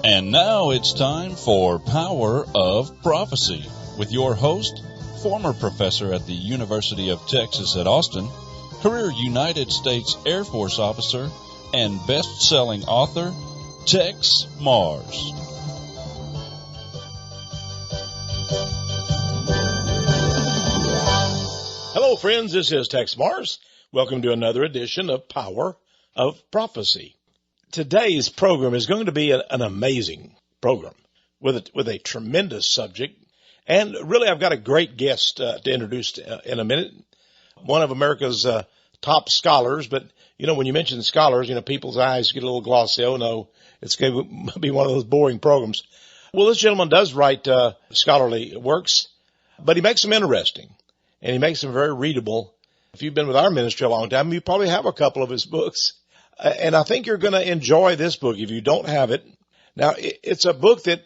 And now it's time for Power of Prophecy with your host, former professor at the University of Texas at Austin, career United States Air Force officer, and best-selling author, Texe Mars. Hello, friends. This is Texe Mars. Welcome to another edition of Power of Prophecy. Today's program is going to be an amazing program with a tremendous subject. And really, I've got a great guest to introduce in a minute. One of America's top scholars. But, when you mention scholars, people's eyes get a little glossy. Oh, no, it's going to be one of those boring programs. Well, this gentleman does write scholarly works, but he makes them interesting. And he makes them very readable. If you've been with our ministry a long time, you probably have a couple of his books. And I think you're going to enjoy this book if you don't have it. Now, it's a book that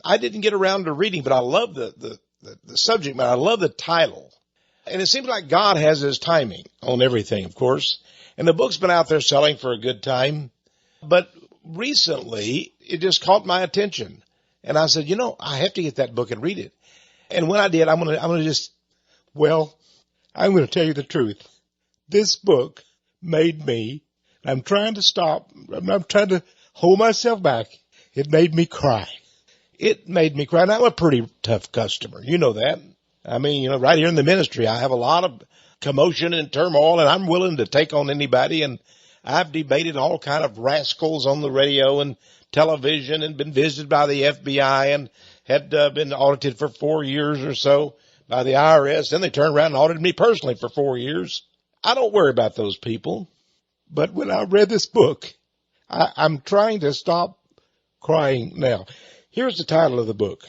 I didn't get around to reading, but I love the subject matter. I love the title. And it seems like God has his timing on everything, of course. And the book's been out there selling for a good time. But recently, it just caught my attention. And I said, I have to get that book and read it. And when I did, I'm going to tell you the truth. This book made me, I'm trying to stop, I'm trying to hold myself back. It made me cry. It made me cry. And I'm a pretty tough customer. You know that. I mean, right here in the ministry, I have a lot of commotion and turmoil, and I'm willing to take on anybody. And I've debated all kind of rascals on the radio and television and been visited by the FBI and had been audited for 4 years or so by the IRS. Then they turned around and audited me personally for 4 years. I don't worry about those people. But when I read this book, I'm trying to stop crying now. Here's the title of the book.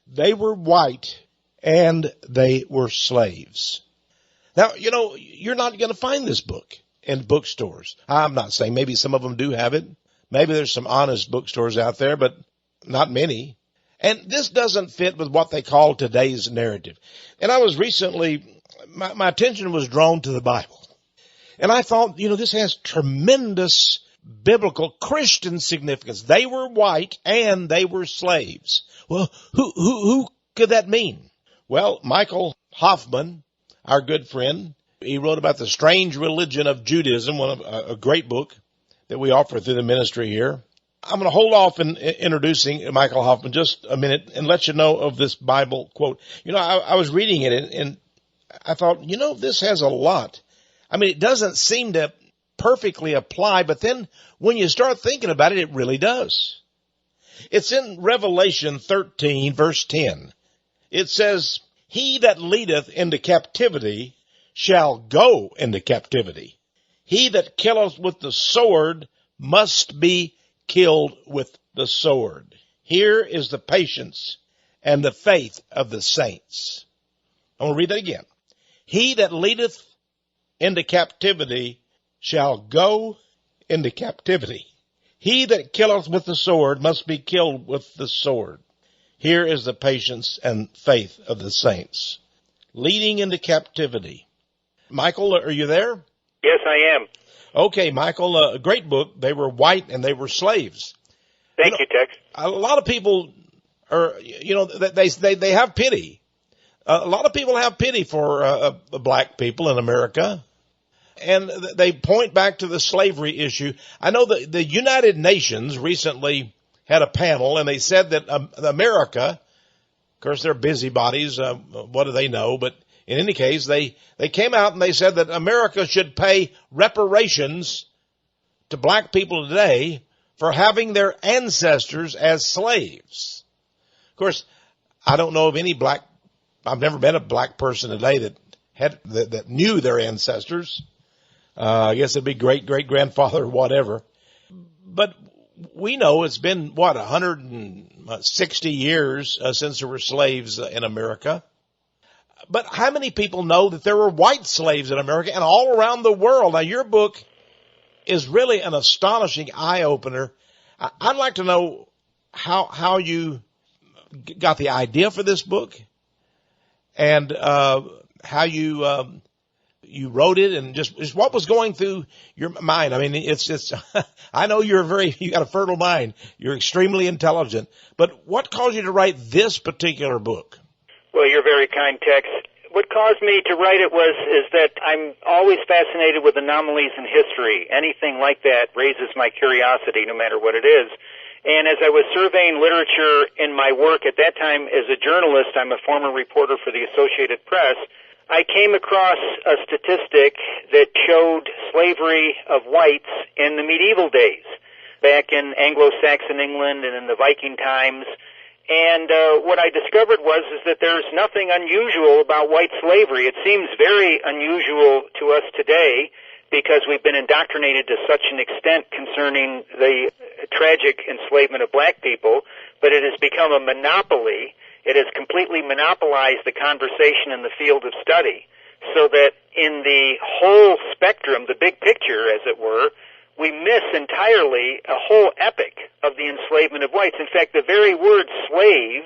They were white and they were slaves. Now, you're not going to find this book in bookstores. I'm not saying maybe some of them do have it. Maybe there's some honest bookstores out there, but not many. And this doesn't fit with what they call today's narrative. And I was recently, my attention was drawn to the Bible. And I thought, this has tremendous biblical Christian significance. They were white and they were slaves. Well, who could that mean? Well, Michael Hoffman, our good friend, he wrote about the strange religion of Judaism, a great book that we offer through the ministry here. I'm going to hold off in introducing Michael Hoffman just a minute and let you know of this Bible quote. I was reading it and I thought, this has a lot. I mean, it doesn't seem to perfectly apply, but then when you start thinking about it, it really does. It's in Revelation 13, verse 10. It says, "He that leadeth into captivity shall go into captivity. He that killeth with the sword must be killed with the sword. Here is the patience and the faith of the saints." I'm going to read that again. "He that leadeth into captivity shall go into captivity. He that killeth with the sword must be killed with the sword. Here is the patience and faith of the saints." Leading into captivity. Michael, are you there? Yes, I am. Okay, Michael, a great book. They were white and they were slaves. Thank you, Texe. A lot of people are, they have pity. A lot of people have pity for black people in America. And they point back to the slavery issue. I know that the United Nations recently had a panel, and they said that America, of course, they're busybodies. What do they know? But in any case, they came out and they said that America should pay reparations to black people today for having their ancestors as slaves. Of course, I don't know of any I've never met a black person today that knew their ancestors. I guess it'd be great-great-grandfather or whatever. But we know it's been, 160 years since there were slaves in America. But how many people know that there were white slaves in America and all around the world? Now, your book is really an astonishing eye-opener. I'd like to know how you got the idea for this book and how you you wrote it, and just what was going through your mind? I mean, it's I know you got a fertile mind. You're extremely intelligent, but what caused you to write this particular book? Well, you're very kind, Tex. What caused me to write it is that I'm always fascinated with anomalies in history. Anything like that raises my curiosity, no matter what it is. And as I was surveying literature in my work at that time as a journalist, I'm a former reporter for the Associated Press, I came across a statistic that showed slavery of whites in the medieval days, back in Anglo-Saxon England and in the Viking times. And what I discovered was that there's nothing unusual about white slavery. It seems very unusual to us today because we've been indoctrinated to such an extent concerning the tragic enslavement of black people, but it has become a monopoly. It has completely monopolized the conversation in the field of study, so that in the whole spectrum, the big picture, as it were, we miss entirely a whole epoch of the enslavement of whites. In fact, the very word slave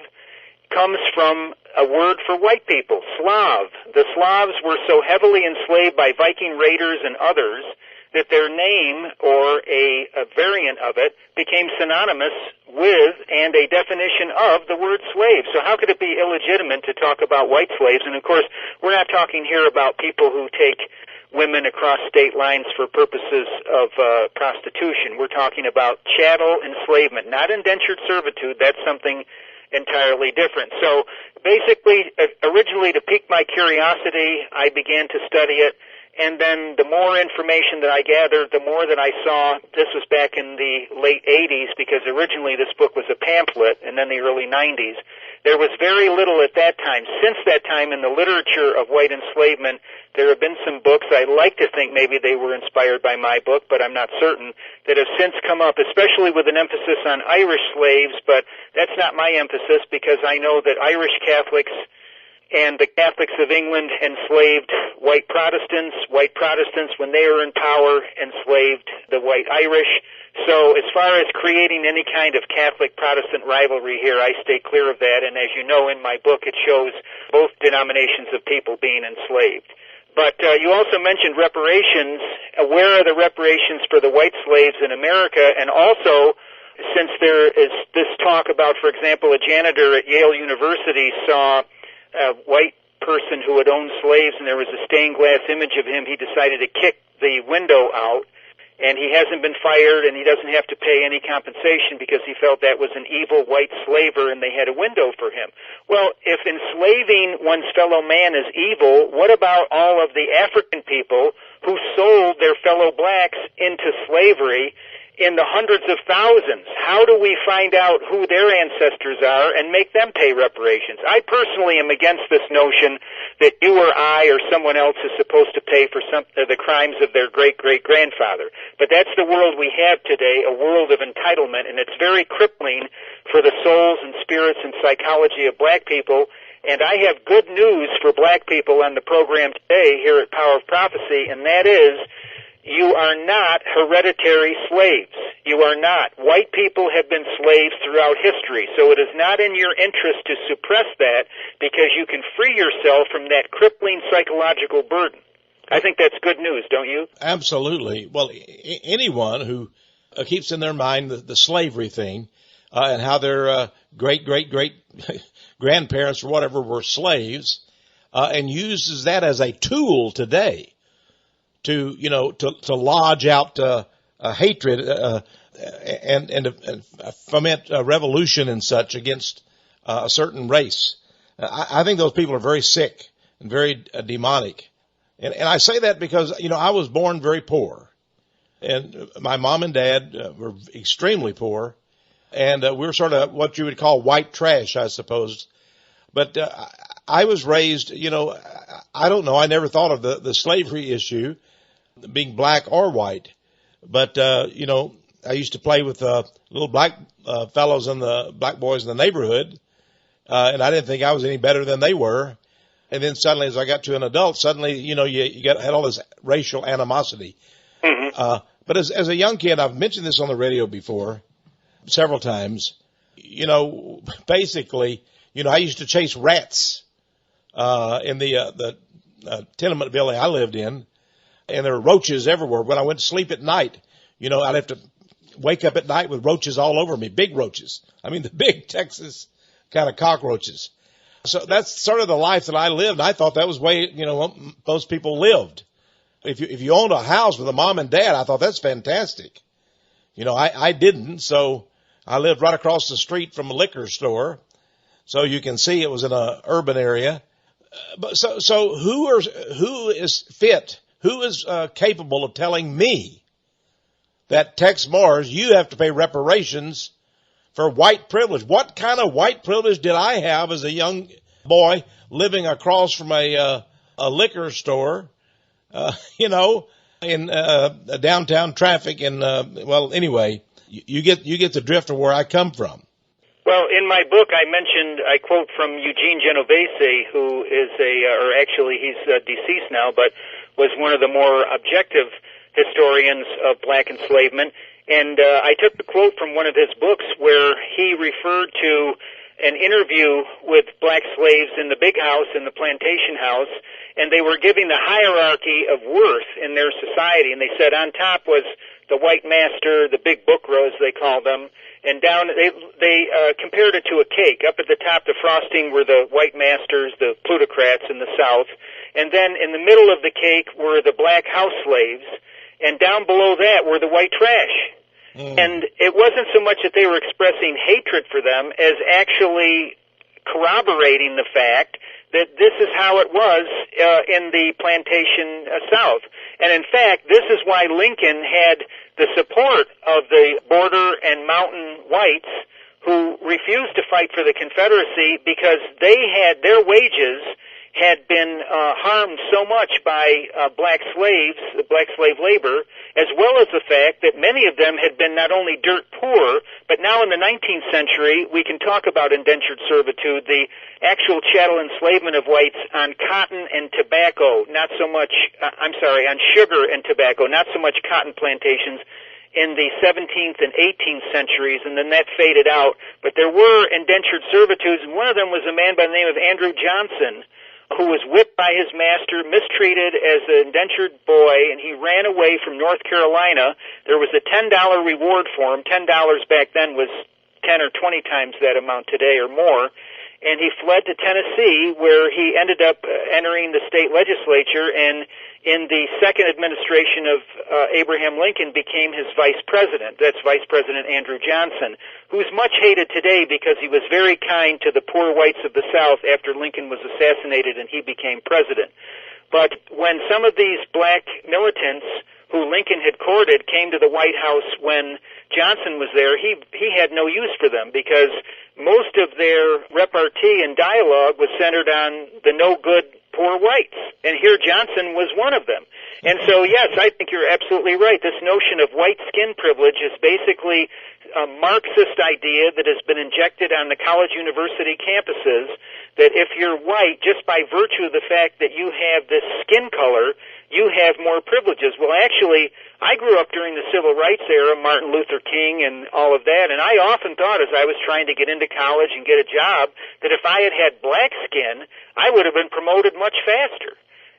comes from a word for white people, Slav. The Slavs were so heavily enslaved by Viking raiders and others that their name, or a variant of it, became synonymous with and a definition of the word slave. So how could it be illegitimate to talk about white slaves? And of course, we're not talking here about people who take women across state lines for purposes of prostitution. We're talking about chattel enslavement, not indentured servitude. That's something entirely different. So basically, originally to pique my curiosity, I began to study it. And then the more information that I gathered, the more that I saw, this was back in the late 80s, because originally this book was a pamphlet, and then the early 90s. There was very little at that time. Since that time, in the literature of white enslavement, there have been some books, I like to think maybe they were inspired by my book, but I'm not certain, that have since come up, especially with an emphasis on Irish slaves, but that's not my emphasis, because I know that Irish Catholics and the Catholics of England enslaved white Protestants. White Protestants, when they were in power, enslaved the white Irish. So as far as creating any kind of Catholic-Protestant rivalry here, I stay clear of that. And as you know, in my book, it shows both denominations of people being enslaved. But you also mentioned reparations. Where are the reparations for the white slaves in America? And also, since there is this talk about, for example, a janitor at Yale University saw a white person who had owned slaves, and there was a stained glass image of him, he decided to kick the window out, and he hasn't been fired, and he doesn't have to pay any compensation because he felt that was an evil white slaver, and they had a window for him. Well, if enslaving one's fellow man is evil, what about all of the African people who sold their fellow blacks into slavery in the hundreds of thousands? How do we find out who their ancestors are and make them pay reparations? I personally am against this notion that you or I or someone else is supposed to pay for the crimes of their great-great-grandfather. But that's the world we have today, a world of entitlement, and it's very crippling for the souls and spirits and psychology of black people. And I have good news for black people on the program today here at Power of Prophecy, and that is, you are not hereditary slaves. You are not. White people have been slaves throughout history, so it is not in your interest to suppress that because you can free yourself from that crippling psychological burden. I think that's good news, don't you? Absolutely. Well, anyone who keeps in their mind the slavery thing and how their great-great-great-grandparents or whatever were slaves and uses that as a tool today to lodge out hatred and foment a revolution and such against a certain race. I think those people are very sick and very demonic. And I say that because, I was born very poor. And my mom and dad were extremely poor. And we were sort of what you would call white trash, I suppose. But I was raised, I don't know. I never thought of the slavery issue being black or white. But, I used to play with little black fellows and the black boys in the neighborhood. And I didn't think I was any better than they were. And then suddenly, as I got to an adult, suddenly, you had all this racial animosity. Mm-hmm. But as a young kid, I've mentioned this on the radio before several times. Basically, I used to chase rats in the tenement building I lived in, and there were roaches everywhere. When I went to sleep at night, I'd have to wake up at night with roaches all over me, big roaches. I mean, the big Texas kind of cockroaches. So that's sort of the life that I lived. I thought that was the way, most people lived. If you owned a house with a mom and dad, I thought that's fantastic. I didn't, so I lived right across the street from a liquor store. So you can see it was in an urban area. But so who is fit? Who is capable of telling me that Tex Mars, you have to pay reparations for white privilege? What kind of white privilege did I have as a young boy living across from a liquor store, in downtown traffic? And anyway, you get the drift of where I come from. Well, in my book, I quote from Eugene Genovese, who is he's deceased now, but was one of the more objective historians of black enslavement. And I took the quote from one of his books where he referred to an interview with black slaves in the big house, in the plantation house, and they were giving the hierarchy of worth in their society. And they said on top was the white master, the big book rows they called them, and down they compared it to a cake. Up at the top, the frosting were the white masters, the plutocrats in the South, and then in the middle of the cake were the black house slaves, and down below that were the white trash. And it wasn't so much that they were expressing hatred for them as actually corroborating the fact that this is how it was in the plantation South. And in fact, this is why Lincoln had the support of the border and mountain whites who refused to fight for the Confederacy, because their wages had been harmed so much by black slaves, the black slave labor, as well as the fact that many of them had been not only dirt poor, but now in the 19th century, we can talk about indentured servitude, the actual chattel enslavement of whites on cotton and tobacco, on sugar and tobacco, not so much cotton plantations in the 17th and 18th centuries, and then that faded out. But there were indentured servitudes, and one of them was a man by the name of Andrew Johnson, who was whipped by his master, mistreated as an indentured boy, and he ran away from North Carolina. There was a $10 reward for him. $10 back then was 10 or 20 times that amount today or more. And he fled to Tennessee, where he ended up entering the state legislature, and in the second administration of Abraham Lincoln became his vice president. That's Vice President Andrew Johnson, who's much hated today because he was very kind to the poor whites of the South after Lincoln was assassinated and he became president. But when some of these black militants who Lincoln had courted came to the White House when Johnson was there, he had no use for them, because most of their repartee and dialogue was centered on the no-good poor whites. And here Johnson was one of them. And so, yes, I think you're absolutely right. This notion of white skin privilege is basically a Marxist idea that has been injected on the college university campuses, that if you're white, just by virtue of the fact that you have this skin color, you have more privileges. Well, actually, I grew up during the civil rights era, Martin Luther King and all of that, and I often thought as I was trying to get into college and get a job that if I had had black skin, I would have been promoted much faster.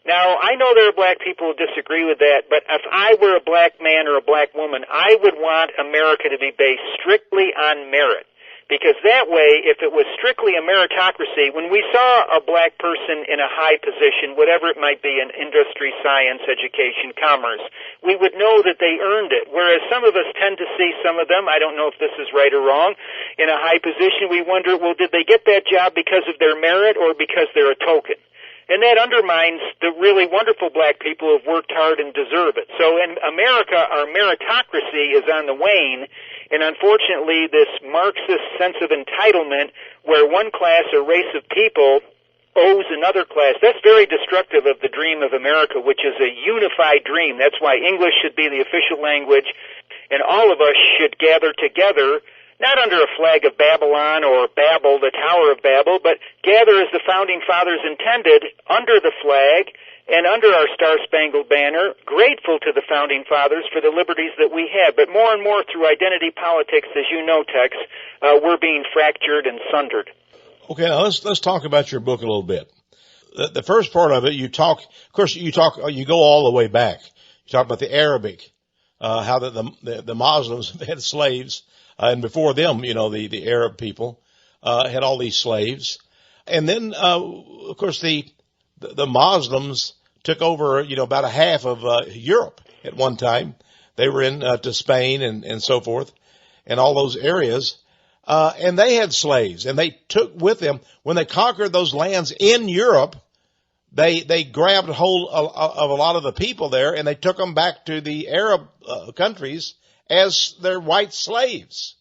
Now, I know there are black people who disagree with that, but if I were a black man or a black woman, I would want America to be based strictly on merit. Because that way, if it was strictly a meritocracy, when we saw a black person in a high position, whatever it might be in industry, science, education, commerce, we would know that they earned it. Whereas some of us tend to see some of them, I don't know if this is right or wrong, in a high position, we wonder, well, did they get that job because of their merit or because they're a token? And that undermines the really wonderful black people who have worked hard and deserve it. So in America, our meritocracy is on the wane, and unfortunately this Marxist sense of entitlement where one class or race of people owes another class, that's very destructive of the dream of America, which is a unified dream. That's why English should be the official language, and all of us should gather together, not under a flag of Babylon or Babel, the Tower of Babel, but gather as the Founding Fathers intended, under the flag and under our Star-Spangled Banner, grateful to the Founding Fathers for the liberties that we have. But more and more through identity politics, as you know, Tex, we're being fractured and sundered. Okay, now let's talk about your book a little bit. the first part of it, you go all the way back. You talk about the Arabic, how the Muslims had slaves, and before them, the Arab people, had all these slaves. And then, of course, the Muslims took over, about a half of, Europe at one time. They were to Spain and so forth and all those areas. And they had slaves, and they took with them, when they conquered those lands in Europe, they grabbed hold of a lot of the people there, and they took them back to the Arab countries as their white slaves.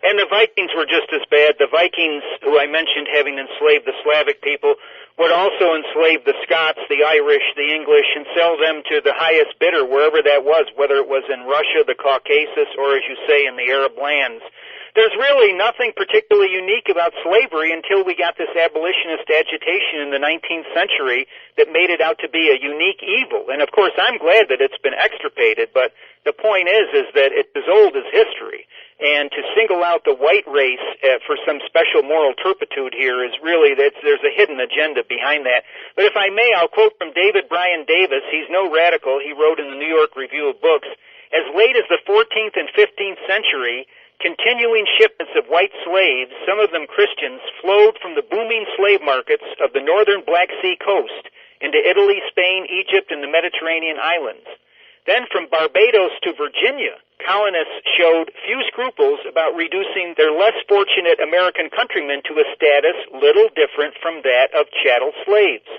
And the Vikings were just as bad. The Vikings, who I mentioned having enslaved the Slavic people, would also enslave the Scots, the Irish, the English, and sell them to the highest bidder, wherever that was, whether it was in Russia, the Caucasus, or, as you say, in the Arab lands. There's really nothing particularly unique about slavery until we got this abolitionist agitation in the 19th century that made it out to be a unique evil. And, of course, I'm glad that it's been extirpated, but the point is that it's as old as history. And to single out the white race for some special moral turpitude here is really, there's a hidden agenda behind that. But if I may, I'll quote from David Bryan Davis. He's no radical. He wrote in the New York Review of Books, as late as the 14th and 15th century, continuing shipments of white slaves, some of them Christians, flowed from the booming slave markets of the northern Black Sea coast into Italy, Spain, Egypt, and the Mediterranean islands. Then from Barbados to Virginia, colonists showed few scruples about reducing their less fortunate American countrymen to a status little different from that of chattel slaves.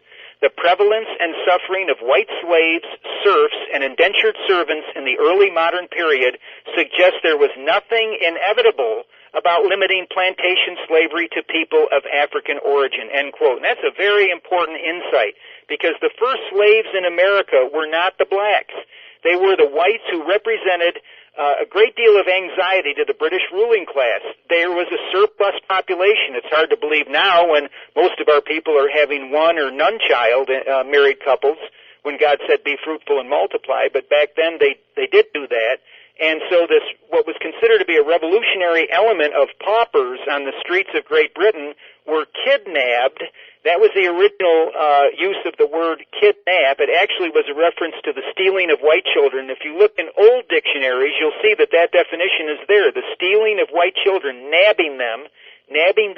The prevalence and suffering of white slaves, serfs, and indentured servants in the early modern period suggests there was nothing inevitable about limiting plantation slavery to people of African origin, end quote. And that's a very important insight, because the first slaves in America were not the blacks. They were the whites who represented a great deal of anxiety to the British ruling class. There was a surplus population. It's hard to believe now when most of our people are having one or none child, married couples, when God said be fruitful and multiply. But back then they did do that. And so this, what was considered to be a revolutionary element of paupers on the streets of Great Britain, were kidnapped. That was the original use of the word kidnap. It actually was a reference to the stealing of white children. If you look in old dictionaries, you'll see that definition is there. The stealing of white children, nabbing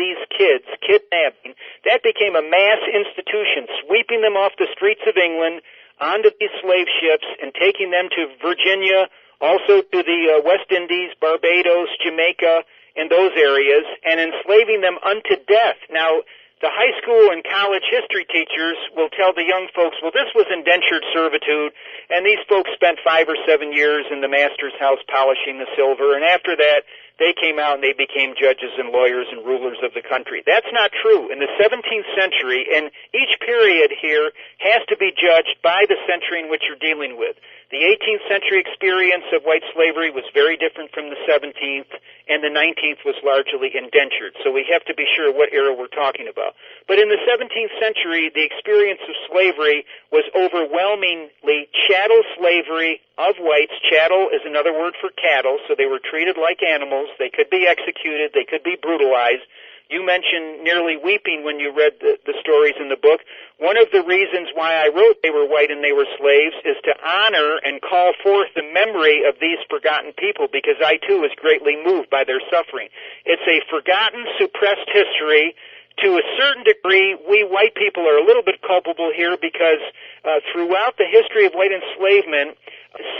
these kids, kidnapping, that became a mass institution, sweeping them off the streets of England onto these slave ships and taking them to Virginia, also to the West Indies, Barbados, Jamaica, and those areas, and enslaving them unto death. Now, the high school and college history teachers will tell the young folks, well, this was indentured servitude, and these folks spent 5 or 7 years in the master's house polishing the silver, and after that, they came out and they became judges and lawyers and rulers of the country. That's not true. In the 17th century, and each period here has to be judged by the century in which you're dealing with. The 18th century experience of white slavery was very different from the 17th, and the 19th was largely indentured. So we have to be sure what era we're talking about. But in the 17th century, the experience of slavery was overwhelmingly chattel slavery of whites. Chattel is another word for cattle, so they were treated like animals. They could be executed. They could be brutalized. You mentioned nearly weeping when you read the stories in the book. One of the reasons why I wrote They Were White and They Were Slaves is to honor and call forth the memory of these forgotten people, because I, too, was greatly moved by their suffering. It's a forgotten, suppressed history. To a certain degree, we white people are a little bit culpable here, because throughout the history of white enslavement,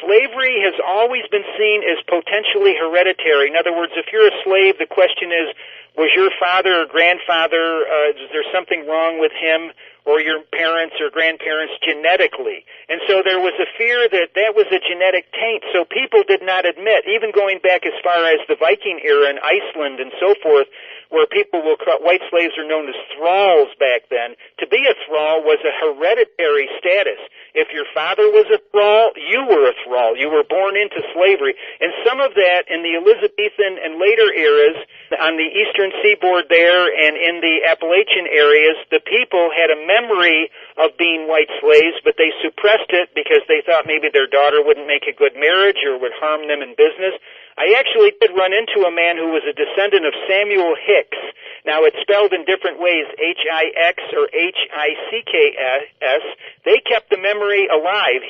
slavery has always been seen as potentially hereditary. In other words, if you're a slave, the question is, was your father or grandfather, is there something wrong with him or your parents or grandparents genetically? And so there was a fear that was a genetic taint. So people did not admit, even going back as far as the Viking era in Iceland and so forth, where white slaves are known as thralls back then. To be a thrall was a hereditary status. If your father was a thrall, you were a thrall. You were born into slavery. And some of that in the Elizabethan and later eras, on the eastern seaboard there and in the Appalachian areas, the people had a memory of being white slaves, but they suppressed it because they thought maybe their daughter wouldn't make a good marriage or would harm them in business. I actually did run into a man who was a descendant of Samuel Hicks. Now, it's spelled in different ways, H-I-X or H-I-C-K-S. They kept the memory alive.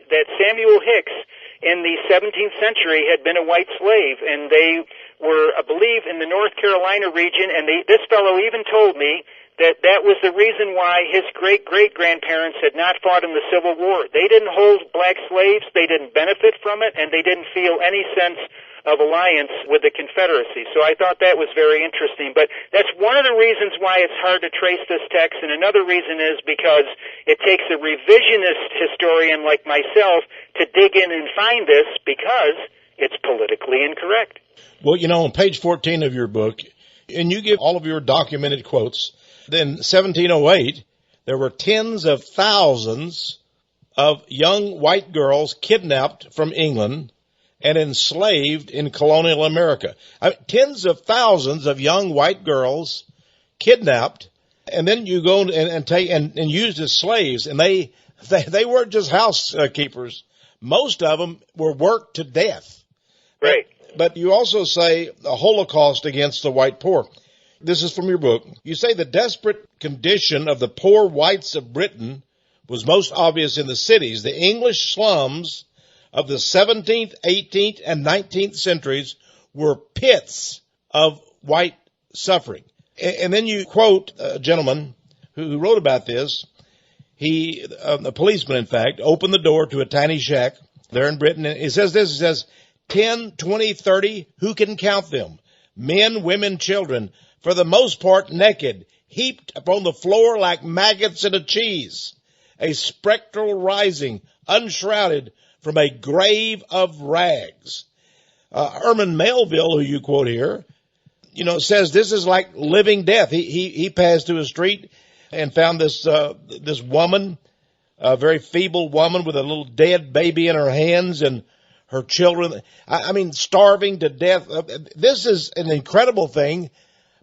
That Samuel Hicks in the 17th century had been a white slave, and they were, I believe, in the North Carolina region, and this fellow even told me that was the reason why his great-great-grandparents had not fought in the Civil War. They didn't hold black slaves, they didn't benefit from it, and they didn't feel any sense of alliance with the Confederacy. So I thought that was very interesting. But that's one of the reasons why it's hard to trace this text, and another reason is because it takes a revisionist historian like myself to dig in and find this because it's politically incorrect. Well, on page 14 of your book, and you give all of your documented quotes, in 1708, there were tens of thousands of young white girls kidnapped from England and enslaved in colonial America. Tens of thousands of young white girls kidnapped, and then you go and take and used as slaves, and they weren't just housekeepers. Most of them were worked to death. Right. But you also say the Holocaust against the white poor. This is from your book. You say the desperate condition of the poor whites of Britain was most obvious in the cities. The English slums of the 17th, 18th, and 19th centuries were pits of white suffering. And then you quote a gentleman who wrote about this. He, a policeman, in fact, opened the door to a tiny shack there in Britain. And it says this, it says, 10, 20, 30, who can count them? Men, women, children, for the most part naked, heaped upon the floor like maggots in a cheese, a spectral rising, unshrouded from a grave of rags. Herman Melville, who you quote here, says this is like living death. He passed through a street and found this woman, a very feeble woman with a little dead baby in her hands and her children, starving to death. This is an incredible thing.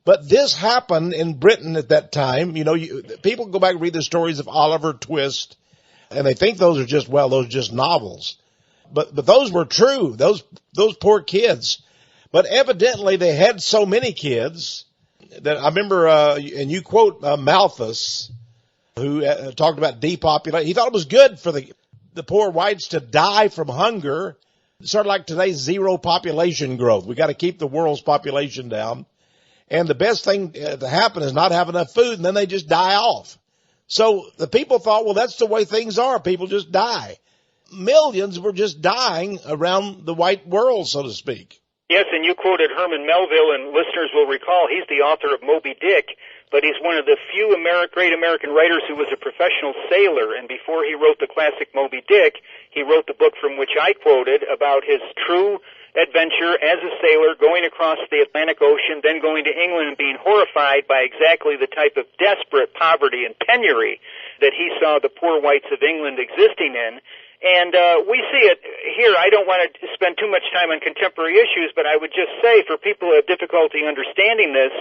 But this happened in Britain at that time. People go back and read the stories of Oliver Twist, and they think those are just novels. But those were true. Those poor kids. But evidently they had so many kids that I remember, and you quote Malthus, who talked about depopulation. He thought it was good for the poor whites to die from hunger. Sort of like today's zero population growth. We got to keep the world's population down. And the best thing to happen is not have enough food, and then they just die off. So the people thought, well, that's the way things are. People just die. Millions were just dying around the white world, so to speak. Yes, and you quoted Herman Melville, and listeners will recall he's the author of Moby Dick, but he's one of the few great American writers who was a professional sailor. And before he wrote the classic Moby Dick, he wrote the book from which I quoted about his true adventure as a sailor going across the Atlantic Ocean, then going to England and being horrified by exactly the type of desperate poverty and penury that he saw the poor whites of England existing in. And we see it here. I don't want to spend too much time on contemporary issues, but I would just say for people who have difficulty understanding this,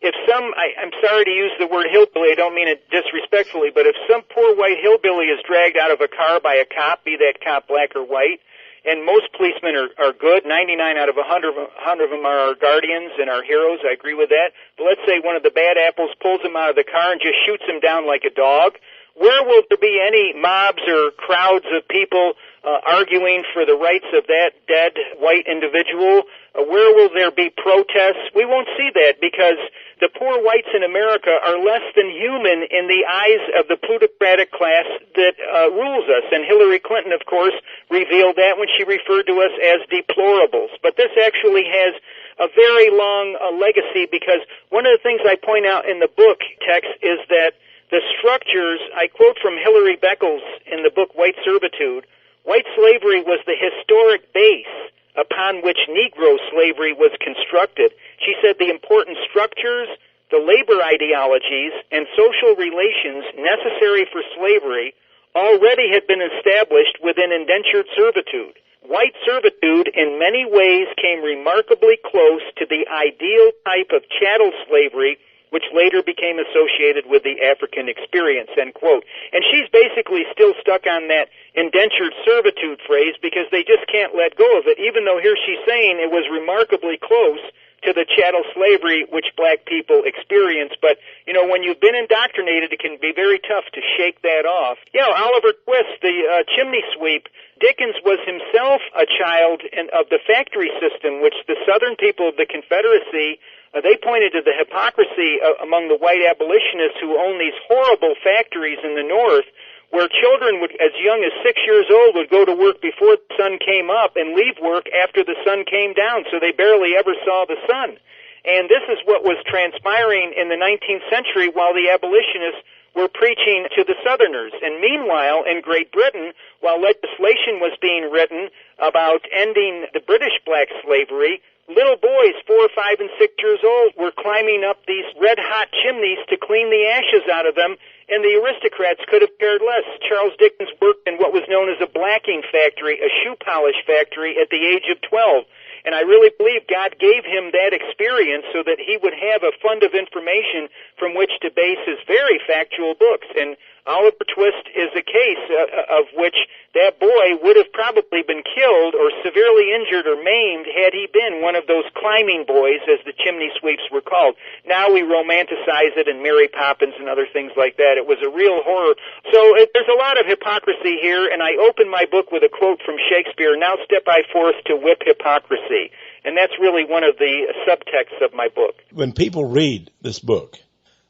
if I'm sorry to use the word hillbilly, I don't mean it disrespectfully, but if some poor white hillbilly is dragged out of a car by a cop, be that cop black or white, and most policemen are good, 99 out of 100 of them are our guardians and our heroes, I agree with that, but let's say one of the bad apples pulls him out of the car and just shoots him down like a dog, where will there be any mobs or crowds of people arguing for the rights of that dead white individual? Where will there be protests? We won't see that because the poor whites in America are less than human in the eyes of the plutocratic class that rules us. And Hillary Clinton, of course, revealed that when she referred to us as deplorables. But this actually has a very long legacy because one of the things I point out in the book, Tex, is that the structures, I quote from Hilary Beckles in the book White Servitude, white slavery was the historic base upon which Negro slavery was constructed. She said the important structures, the labor ideologies, and social relations necessary for slavery already had been established within indentured servitude. White servitude in many ways came remarkably close to the ideal type of chattel slavery which later became associated with the African experience, end quote. And she's basically still stuck on that indentured servitude phrase because they just can't let go of it, even though here she's saying it was remarkably close to the chattel slavery which black people experience. But, you know, when you've been indoctrinated, it can be very tough to shake that off. You know, Oliver Twist, the chimney sweep, Dickens was himself a child of the factory system, which the Southern people of the Confederacy, they pointed to the hypocrisy among the white abolitionists who own these horrible factories in the North, where children would, as young as 6 years old, would go to work before the sun came up and leave work after the sun came down, so they barely ever saw the sun. And this is what was transpiring in the 19th century while the abolitionists were preaching to the Southerners. And meanwhile, in Great Britain, while legislation was being written about ending the British black slavery, little boys, 4, 5, and 6 years old, were climbing up these red-hot chimneys to clean the ashes out of them, and the aristocrats could have cared less. Charles Dickens worked in what was known as a blacking factory, a shoe polish factory, at the age of 12. And I really believe God gave him that experience so that he would have a fund of information from which to base his very factual books. And Oliver Twist is a case of which that boy would have probably been killed or severely injured or maimed had he been one of those climbing boys, as the chimney sweeps were called. Now we romanticize it in Mary Poppins and other things like that. It was a real horror. So there's a lot of hypocrisy here, and I open my book with a quote from Shakespeare, "Now step I forth to whip hypocrisy." And that's really one of the subtexts of my book. When people read this book,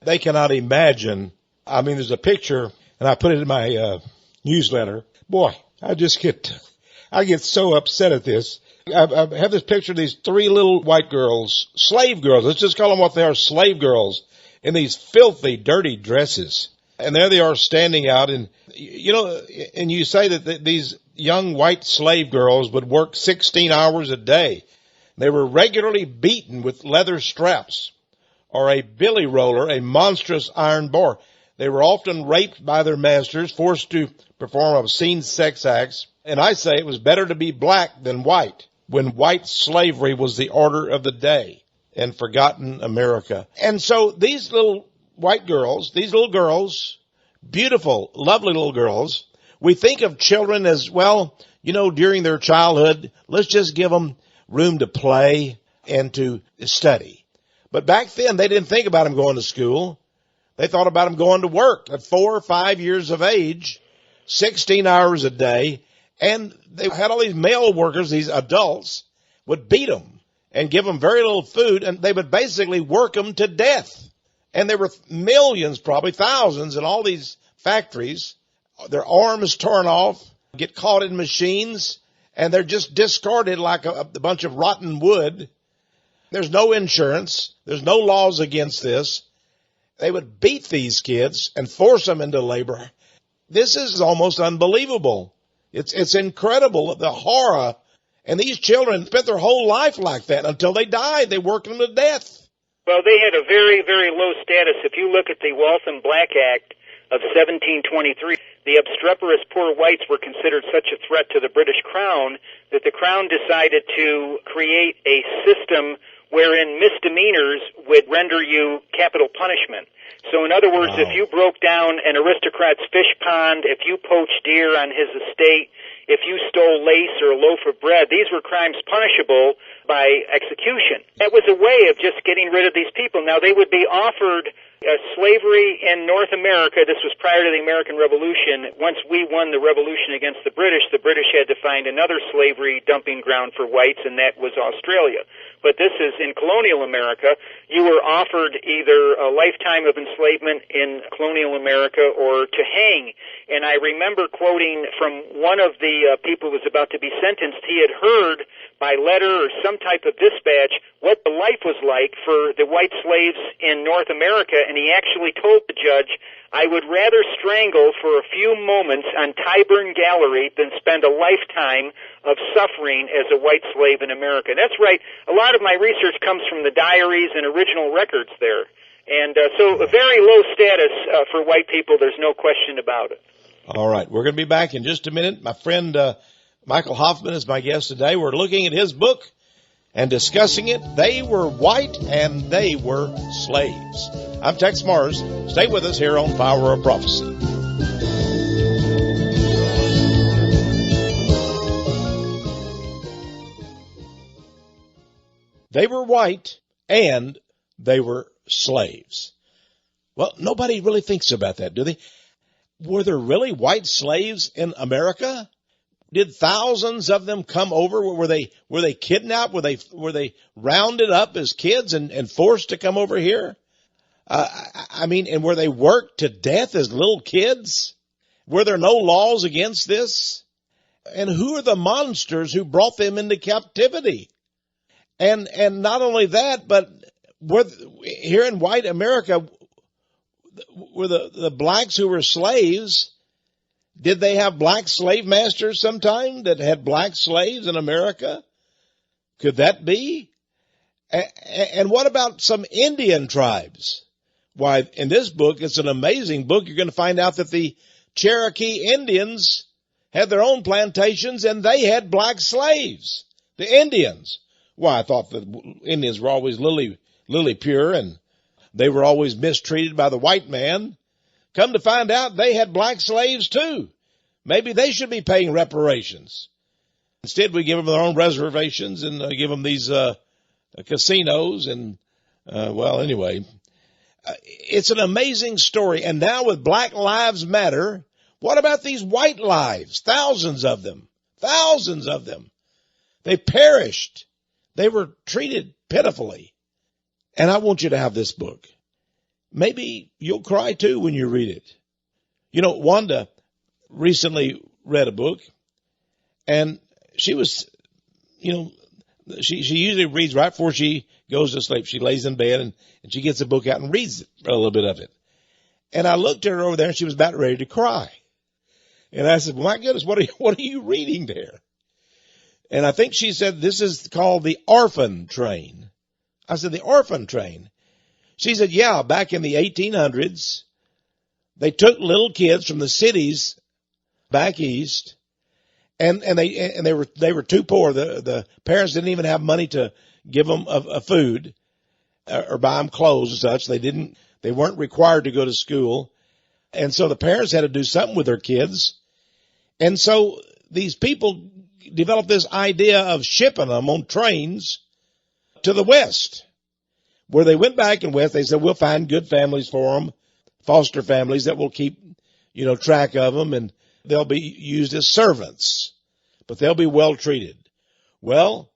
they cannot imagine. I mean, there's a picture, and I put it in my newsletter. Boy, I get so upset at this. I have this picture of these 3 little white girls, slave girls. Let's just call them what they are, slave girls, in these filthy, dirty dresses. And there they are standing out, and you know, and you say that these young white slave girls would work 16 hours a day. They were regularly beaten with leather straps or a billy roller, a monstrous iron bar. They were often raped by their masters, forced to perform obscene sex acts. And I say it was better to be black than white when white slavery was the order of the day in forgotten America. And so these little white girls, these little girls, beautiful, lovely little girls, we think of children as, well, you know, during their childhood, let's just give them room to play and to study. But back then, they didn't think about them going to school. They thought about them going to work at 4 or 5 years of age, 16 hours a day, and they had all these male workers, these adults, would beat them and give them very little food, and they would basically work them to death. And there were millions, probably thousands, in all these factories. Their arms torn off, get caught in machines, and they're just discarded like a bunch of rotten wood. There's no insurance. There's no laws against this. They would beat these kids and force them into labor. This is almost unbelievable. It's incredible, the horror. And these children spent their whole life like that until they died. They worked them to death. Well, they had a very, very low status. If you look at the Waltham Black Act of 1723, the obstreperous poor whites were considered such a threat to the British Crown that the Crown decided to create a system wherein misdemeanors would render you capital punishment. So in other words, if you broke down an aristocrat's fish pond, if you poached deer on his estate, if you stole lace or a loaf of bread, these were crimes punishable by execution. That was a way of just getting rid of these people. Now, they would be offered slavery in North America. This was prior to the American Revolution. Once we won the revolution against the British had to find another slavery dumping ground for whites, and that was Australia. But this is in colonial America. You were offered either a lifetime of enslavement in colonial America or to hang. And I remember quoting from one of the people who was about to be sentenced. He had heard by letter or some type of dispatch what the life was like for the white slaves in North America, and he actually told the judge, "I would rather strangle for a few moments on Tyburn Gallery than spend a lifetime of suffering as a white slave in America." That's right. A lot of my research comes from the diaries and original records there. And so a very low status for white people, there's no question about it. All right. We're going to be back in just a minute. My friend Michael Hoffman is my guest today. We're looking at his book, and discussing it. They were white and they were slaves. I'm Tex Mars. Stay with us here on Power of Prophecy. They were white and they were slaves. Well, nobody really thinks about that, do they? Were there really white slaves in America? Did thousands of them come over? Were they kidnapped? Were they rounded up as kids and forced to come over here? And were they worked to death as little kids? Were there no laws against this? And who are the monsters who brought them into captivity? And not only that, but here in white America, were the blacks who were slaves, did they have black slave masters sometime that had black slaves in America? Could that be? And what about some Indian tribes? Why, in this book, it's an amazing book. You're going to find out that the Cherokee Indians had their own plantations and they had black slaves, the Indians. Why, I thought the Indians were always lily pure and they were always mistreated by the white man. Come to find out, they had black slaves too. Maybe they should be paying reparations. Instead, we give them their own reservations and give them these casinos. And, anyway, it's an amazing story. And now with Black Lives Matter, what about these white lives? Thousands of them. They perished. They were treated pitifully. And I want you to have this book. Maybe you'll cry too when you read it. You know, Wanda recently read a book and she was, she usually reads right before she goes to sleep. She lays in bed and she gets a book out and reads a little bit of it. And I looked at her over there and she was about ready to cry. And I said, well, my goodness, what are you reading there? And I think she said, this is called The Orphan Train. I said, The Orphan Train. She said, yeah, back in the 1800s, they took little kids from the cities back east, and they were too poor. The parents didn't even have money to give them a food or buy them clothes and such. They weren't required to go to school, and so the parents had to do something with their kids. And so these people developed this idea of shipping them on trains to the West, where they went back and west. They said, we'll find good families for them, foster families that will keep, track of them, and they'll be used as servants, but they'll be well treated. Well,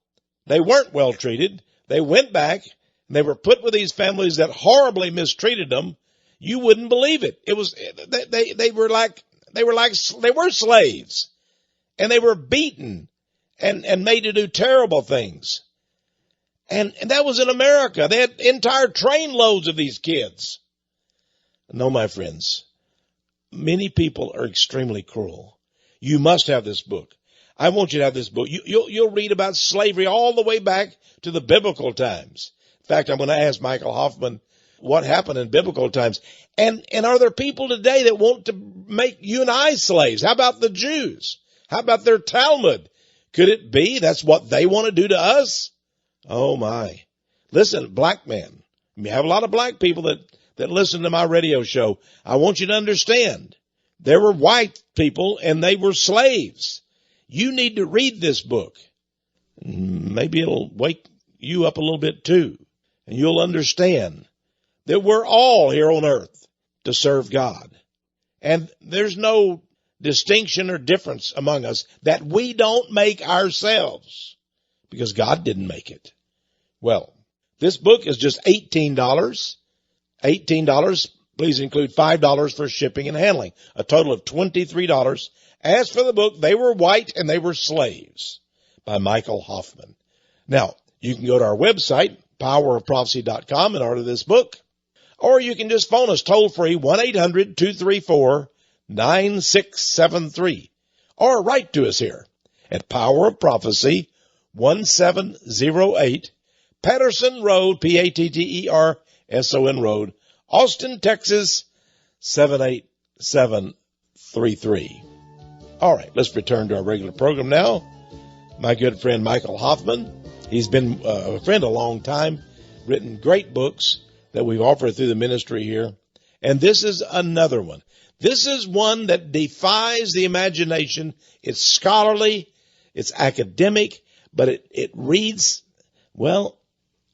they weren't well treated. They went back and they were put with these families that horribly mistreated them. You wouldn't believe it. It was, they were slaves, and they were beaten and made to do terrible things. And that was in America. They had entire train loads of these kids. No, my friends, many people are extremely cruel. You must have this book. I want you to have this book. You'll read about slavery all the way back to the biblical times. In fact, I'm going to ask Michael Hoffman what happened in biblical times. And are there people today that want to make you and I slaves? How about the Jews? How about their Talmud? Could it be that's what they want to do to us? Oh my. Listen, black men. We have a lot of black people that listen to my radio show. I want you to understand. There were white people and they were slaves. You need to read this book. Maybe it'll wake you up a little bit too. And you'll understand that we're all here on earth to serve God. And there's no distinction or difference among us that we don't make ourselves, because God didn't make it. Well, this book is just $18. $18. Please include $5 for shipping and handling. A total of $23. As for the book, They Were White and They Were Slaves by Michael Hoffman. Now, you can go to our website, powerofprophecy.com, and order this book. Or you can just phone us toll-free, 1-800-234-9673. Or write to us here at Power of Prophecy, 1708 Patterson Road, Patterson Road, Austin, Texas, 78733. All right, let's return to our regular program now. My good friend Michael Hoffman He's been a friend a long time, written great books that we've offered through the ministry here. And this is another one. This is one that defies the imagination. It's scholarly, it's academic, but it reads, well,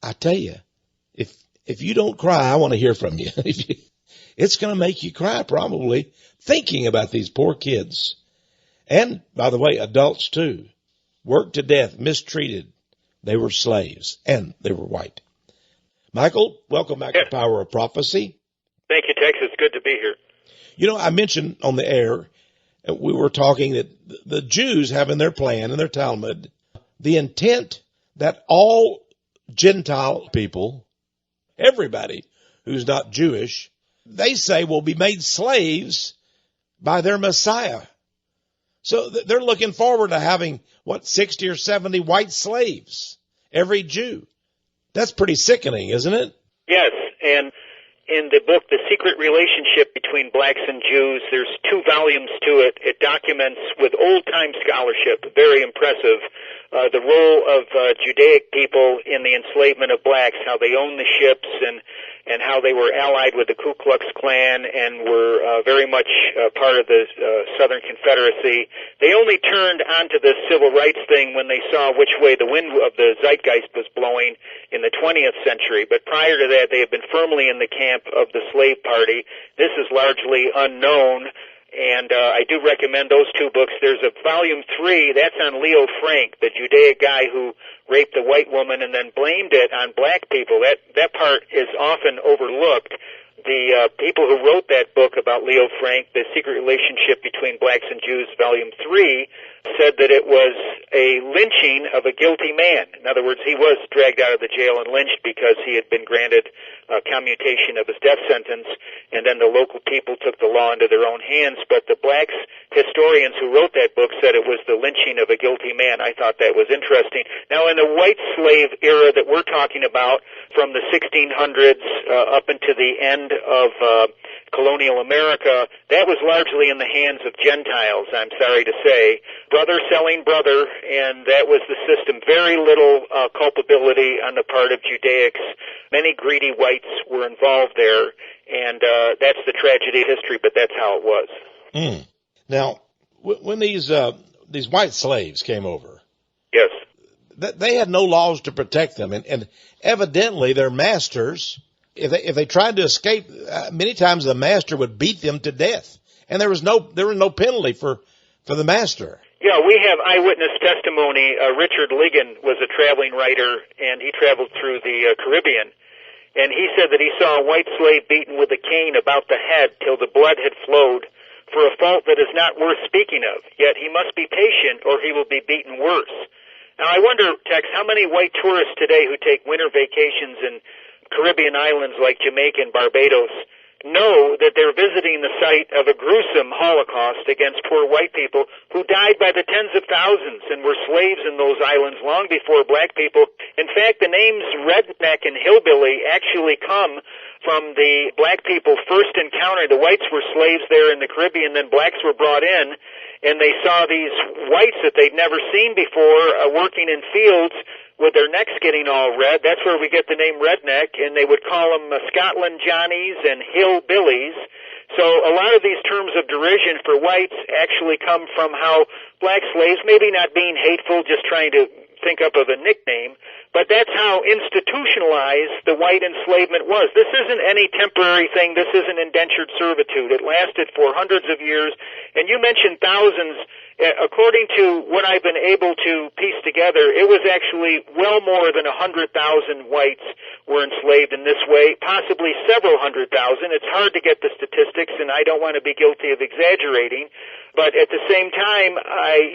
I tell you, if you don't cry, I want to hear from you. It's going to make you cry probably thinking about these poor kids. And, by the way, adults too. Worked to death, mistreated. They were slaves, and they were white. Michael, welcome back to Power of Prophecy. Thank you, Texe. It's good to be here. You know, I mentioned on the air, we were talking that the Jews have in their plan, in their Talmud, the intent that all Gentile people, everybody who's not Jewish, they say will be made slaves by their Messiah. So they're looking forward to having, 60 or 70 white slaves, every Jew. That's pretty sickening, isn't it? Yes, and in the book, The Secret Relationship Between Blacks and Jews, there's 2 volumes to it. It documents with old-time scholarship, very impressive, the role of Judaic people in the enslavement of blacks, how they owned the ships and how they were allied with the Ku Klux Klan and were very much part of the Southern Confederacy. They only turned onto this civil rights thing when they saw which way the wind of the zeitgeist was blowing in the 20th century. But prior to that, they had been firmly in the camp of the slave party. This is largely unknown. And I do recommend those 2 books. There's a volume 3, that's on Leo Frank, the Judaic guy who raped a white woman and then blamed it on black people. That part is often overlooked. The people who wrote that book about Leo Frank, The Secret Relationship Between Blacks and Jews, volume 3, said that it was a lynching of a guilty man. In other words, he was dragged out of the jail and lynched because he had been granted commutation of his death sentence, and then the local people took the law into their own hands. But the blacks historians who wrote that book said it was the lynching of a guilty man. I thought that was interesting. Now, in the white slave era that we're talking about, from the 1600s up into the end of colonial America, that was largely in the hands of Gentiles, I'm sorry to say. Brother selling brother, and that was the system. Very little culpability on the part of Judaics. Many greedy whites were involved there, and that's the tragedy of history, but that's how it was. Now, when these white slaves came over, yes, they had no laws to protect them, and evidently their masters, if they tried to escape, many times the master would beat them to death, and there was no penalty for the master. Yeah, we have eyewitness testimony. Richard Ligon was a traveling writer, and he traveled through the Caribbean, and he said that he saw a white slave beaten with a cane about the head till the blood had flowed for a fault that is not worth speaking of. Yet he must be patient, or he will be beaten worse. Now, I wonder, Tex, how many white tourists today who take winter vacations in Caribbean islands like Jamaica and Barbados know that they're visiting the site of a gruesome Holocaust against poor white people who died by the tens of thousands and were slaves in those islands long before black people. In fact, the names redneck and hillbilly actually come from the black people first encounter. The whites were slaves there in the Caribbean, then blacks were brought in, and they saw these whites that they'd never seen before working in fields with their necks getting all red. That's where we get the name redneck, and they would call them Scotland Johnnies and hillbillies. So a lot of these terms of derision for whites actually come from how black slaves, maybe not being hateful, just trying to think up of a nickname, but that's how institutionalized the white enslavement was. This isn't any temporary thing. This isn't indentured servitude. It lasted for hundreds of years, and you mentioned thousands. According to what I've been able to piece together, it was actually well more than 100,000 whites were enslaved in this way, possibly several 100,000. It's hard to get the statistics, and I don't want to be guilty of exaggerating. But at the same time,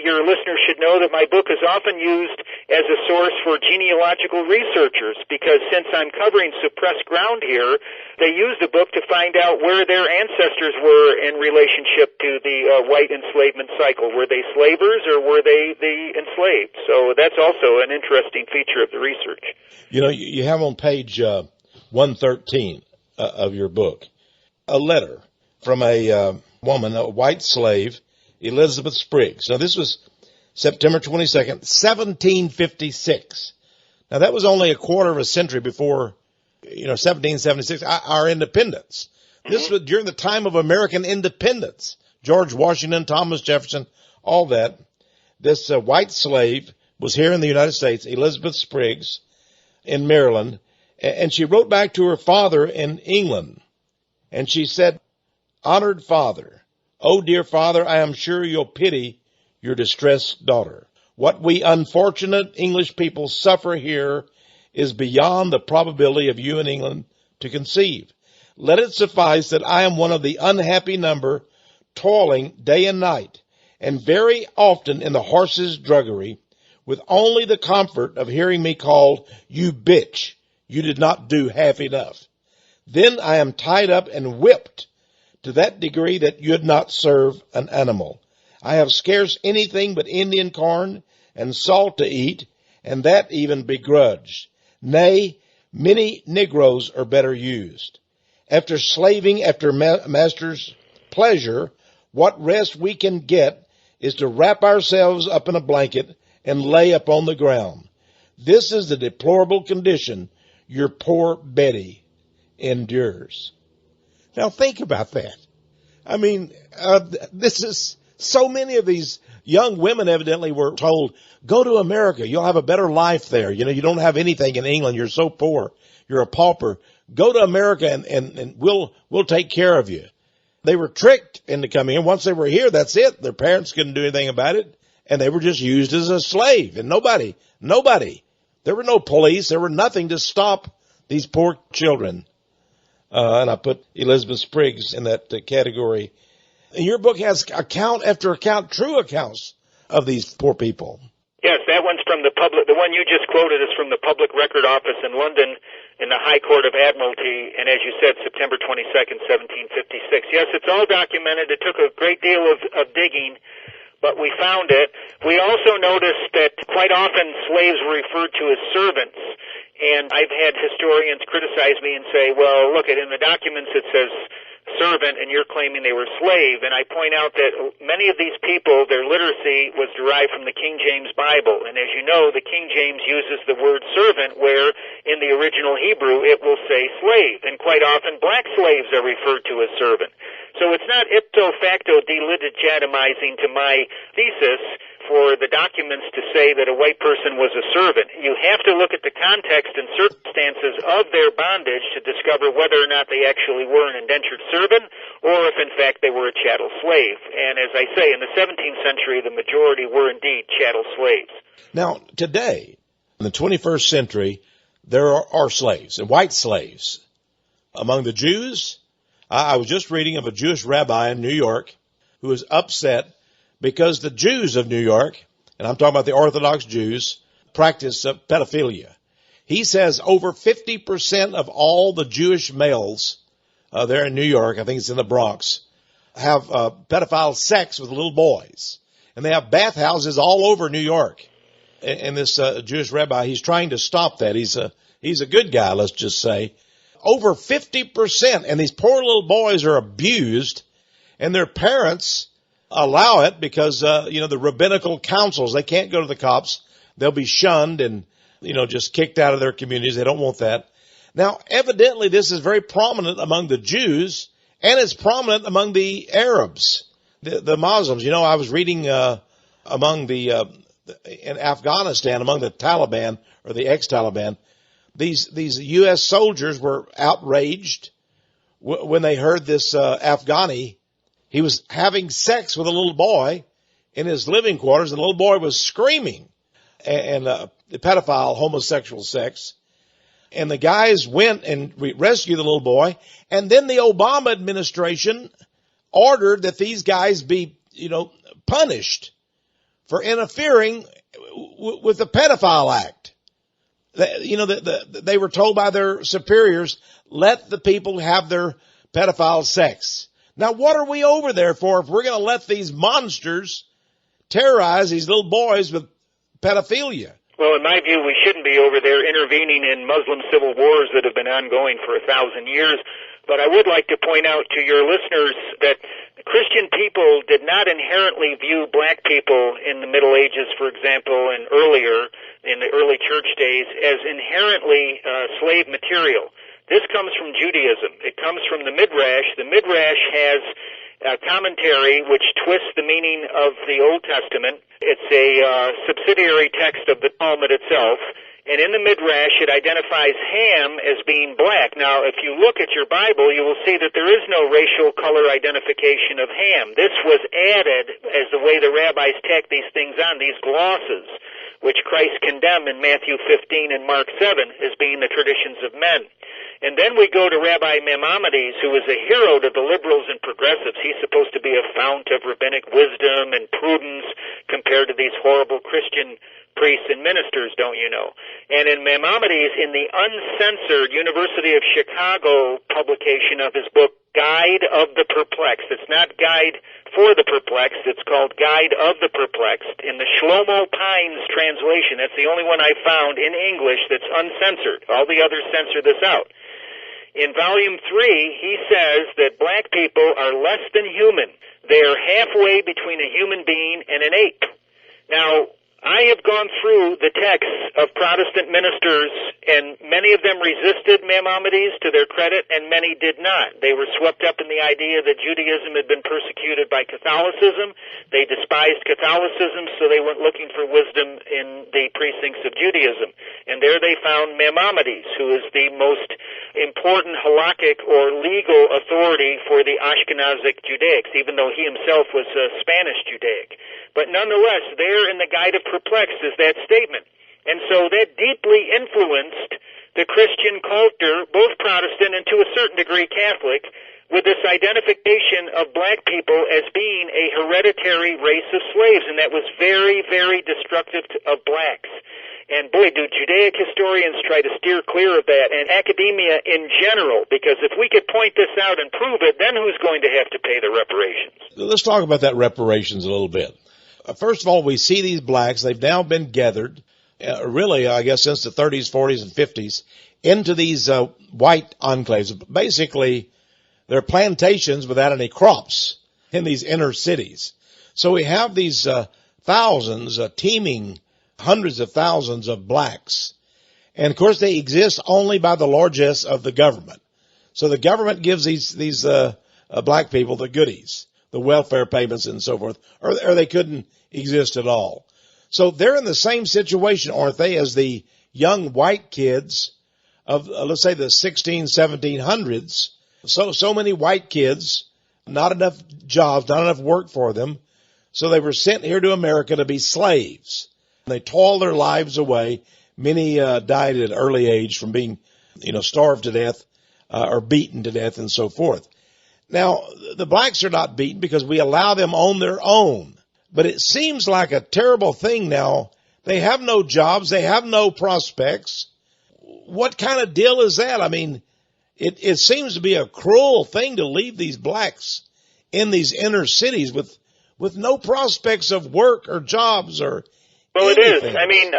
your listeners should know that my book is often used as a source for genealogical researchers, because since I'm covering suppressed ground here, they use the book to find out where their ancestors were in relationship to the white enslavement cycle. Were they slavers or were they the enslaved? So that's also an interesting feature of the research. You know, you have on page 113 of your book a letter from a woman, a white slave, Elizabeth Spriggs. Now, this was September 22nd, 1756. Now, that was only a quarter of a century before, 1776, our independence. This was during the time of American independence. George Washington, Thomas Jefferson, all that. This white slave was here in the United States, Elizabeth Spriggs, in Maryland, and she wrote back to her father in England, and she said, "Honored father, oh dear father, I am sure you'll pity your distressed daughter. What we unfortunate English people suffer here is beyond the probability of you in England to conceive. Let it suffice that I am one of the unhappy number, toiling day and night, and very often in the horse's druggery, with only the comfort of hearing me called, 'You bitch, you did not do half enough.' Then I am tied up and whipped to that degree that you'd not serve an animal. I have scarce anything but Indian corn and salt to eat, and that even begrudged. Nay, many Negroes are better used. After slaving after master's pleasure, what rest we can get is to wrap ourselves up in a blanket and lay upon the ground. This is the deplorable condition your poor Betty endures." Now think about that. I mean, this is so many of these young women evidently were told, "Go to America. You'll have a better life there. You don't have anything in England. You're so poor. You're a pauper. Go to America and we'll take care of you." They were tricked into coming in. Once they were here, that's it. Their parents couldn't do anything about it. And they were just used as a slave. And nobody, there were no police. There were nothing to stop these poor children. And I put Elizabeth Spriggs in that category. And your book has account after account, true accounts of these poor people. Yes, that one's from the one you just quoted is from the Public Record Office in London in the High Court of Admiralty, and as you said, September 22nd, 1756. Yes, it's all documented. It took a great deal of digging, but we found it. We also noticed that quite often slaves were referred to as servants, and I've had historians criticize me and say, well, look, in the documents it says servant, and you're claiming they were slave. And I point out that many of these people, their literacy was derived from the King James Bible. And as you know, the King James uses the word servant, where in the original Hebrew it will say slave. And quite often black slaves are referred to as servant. So it's not ipso facto delegitimizing to my thesis for the documents to say that a white person was a servant. You have to look at the context and circumstances of their bondage to discover whether or not they actually were an indentured servant or if in fact they were a chattel slave. And as I say, in the 17th century, the majority were indeed chattel slaves. Now, today, in the 21st century, there are slaves, and white slaves. Among the Jews, I was just reading of a Jewish rabbi in New York who was upset because the Jews of New York, and I'm talking about the Orthodox Jews, practice pedophilia. He says over 50% of all the Jewish males there in New York, I think it's in the Bronx, have pedophile sex with little boys. And they have bathhouses all over New York. And this Jewish rabbi, he's trying to stop that. He's a good guy, let's just say. Over 50%, and these poor little boys are abused, and their parents allow it because, the rabbinical councils, they can't go to the cops. They'll be shunned and, just kicked out of their communities. They don't want that. Now, evidently, this is very prominent among the Jews, and it's prominent among the Arabs, the Muslims. I was reading among in Afghanistan, among the Taliban or the ex-Taliban, these U.S. soldiers were outraged when they heard this Afghani. He was having sex with a little boy in his living quarters. The little boy was screaming and the pedophile homosexual sex. And the guys went and rescued the little boy. And then the Obama administration ordered that these guys be, punished for interfering with the pedophile act. They were told by their superiors, let the people have their pedophile sex. Now, what are we over there for if we're going to let these monsters terrorize these little boys with pedophilia? Well, in my view, we shouldn't be over there intervening in Muslim civil wars that have been ongoing for 1,000 years. But I would like to point out to your listeners that Christian people did not inherently view black people in the Middle Ages, for example, and earlier, in the early church days as inherently slave material. This comes from Judaism. It comes from the Midrash. The Midrash has a commentary which twists the meaning of the Old Testament. It's a subsidiary text of the Talmud itself. And in the Midrash, it identifies Ham as being black. Now, if you look at your Bible, you will see that there is no racial color identification of Ham. This was added as the way the rabbis tack these things on, these glosses, which Christ condemned in Matthew 15 and Mark 7 as being the traditions of men. And then we go to Rabbi Maimonides, who is a hero to the liberals and progressives. He's supposed to be a fount of rabbinic wisdom and prudence compared to these horrible Christian priests and ministers, don't you know? And in Maimonides, in the uncensored University of Chicago publication of his book, Guide of the Perplexed. It's not Guide for the Perplexed, it's called Guide of the Perplexed. In the Shlomo Pines translation, that's the only one I found in English that's uncensored. All the others censor this out. In volume 3, he says that black people are less than human. They are halfway between a human being and an ape. Now, I have gone through the texts of Protestant ministers, and many of them resisted Maimonides, to their credit, and many did not. They were swept up in the idea that Judaism had been persecuted by Catholicism. They despised Catholicism, so they went looking for wisdom in the precincts of Judaism. And there they found Maimonides, who is the most important halakhic or legal authority for the Ashkenazic Judaics, even though he himself was Spanish Judaic. But nonetheless, there in the Guide of Perplexed is that statement. And so that deeply influenced the Christian culture, both Protestant and to a certain degree Catholic, with this identification of black people as being a hereditary race of slaves. And that was very, very destructive of blacks. And boy, do Judaic historians try to steer clear of that, and academia in general, because if we could point this out and prove it, then who's going to have to pay the reparations? Let's talk about that reparations a little bit. First of all, we see these blacks. They've now been gathered, really, I guess, since the 30s, 40s, and 50s, into these white enclaves. Basically, they're plantations without any crops in these inner cities. So we have these thousands, teeming hundreds of thousands of blacks. And, of course, they exist only by the largesse of the government. So the government gives these black people the goodies, the welfare payments and so forth, or they couldn't exist at all. So they're in the same situation, aren't they, as the young white kids of, let's say, the 1700s. So many white kids, not enough jobs, not enough work for them. So they were sent here to America to be slaves. They toiled their lives away. Many died at an early age from being, starved to death or beaten to death and so forth. Now, the blacks are not beaten because we allow them on their own. But it seems like a terrible thing now. They have no jobs. They have no prospects. What kind of deal is that? I mean, it seems to be a cruel thing to leave these blacks in these inner cities with no prospects of work or jobs or Well, it is. I mean,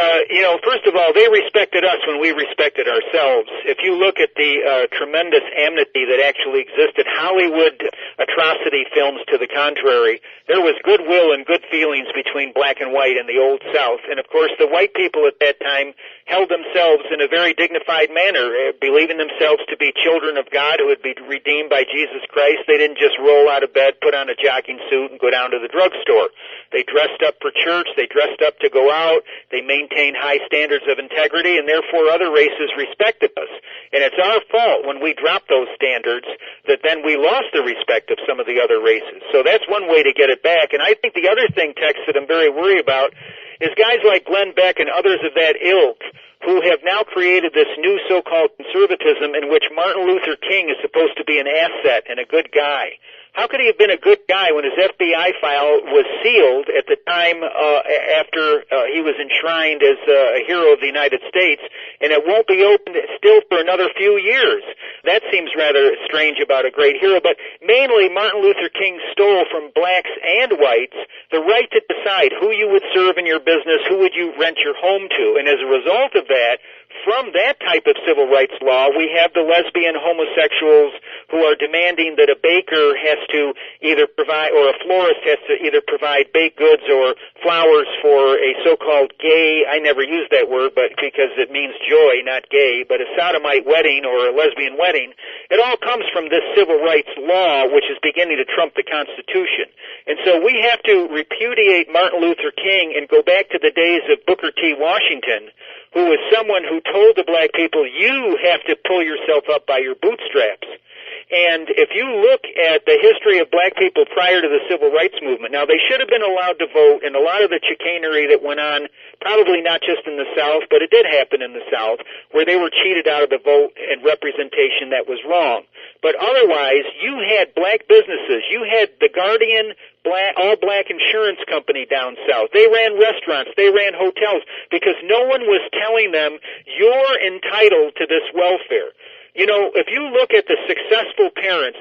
first of all, they respected us when we respected ourselves. If you look at the tremendous amnesty that actually existed, Hollywood atrocity films to the contrary, there was goodwill and good feelings between black and white in the Old South. And, of course, the white people at that time held themselves in a very dignified manner, believing themselves to be children of God who would be redeemed by Jesus Christ. They didn't just roll out of bed, put on a jogging suit, and go down to the drugstore. They dressed up for church. They dressed up to go out. They maintained high standards of integrity, and therefore other races respected us. And it's our fault when we drop those standards that then we lost the respect of some of the other races. So that's one way to get it back. And I think the other thing, Texe, that I'm very worried about is guys like Glenn Beck and others of that ilk who have now created this new so-called conservatism in which Martin Luther King is supposed to be an asset and a good guy. How could he have been a good guy when his FBI file was sealed at the time after he was enshrined as a hero of the United States, and it won't be opened still for another few years? That seems rather strange about a great hero, but mainly Martin Luther King stole from blacks and whites the right to decide who you would serve in your business, who would you rent your home to, and as a result of that, From that type of civil rights law, we have the lesbian homosexuals who are demanding that a baker has to either provide, or a florist has to either provide baked goods or flowers for a so-called gay, I never use that word, but because it means joy, not gay, but a sodomite wedding or a lesbian wedding. It all comes from this civil rights law, which is beginning to trump the Constitution. And so we have to repudiate Martin Luther King and go back to the days of Booker T. Washington, who was someone who told the black people, you have to pull yourself up by your bootstraps. And if you look at the history of black people prior to the civil rights movement, now they should have been allowed to vote, and a lot of the chicanery that went on, probably not just in the South, but it did happen in the South, where they were cheated out of the vote and representation that was wrong. But otherwise, you had black businesses. You had the Guardian all-black insurance company down south. They ran restaurants. They ran hotels because no one was telling them, you're entitled to this welfare. You know, if you look at the successful parents,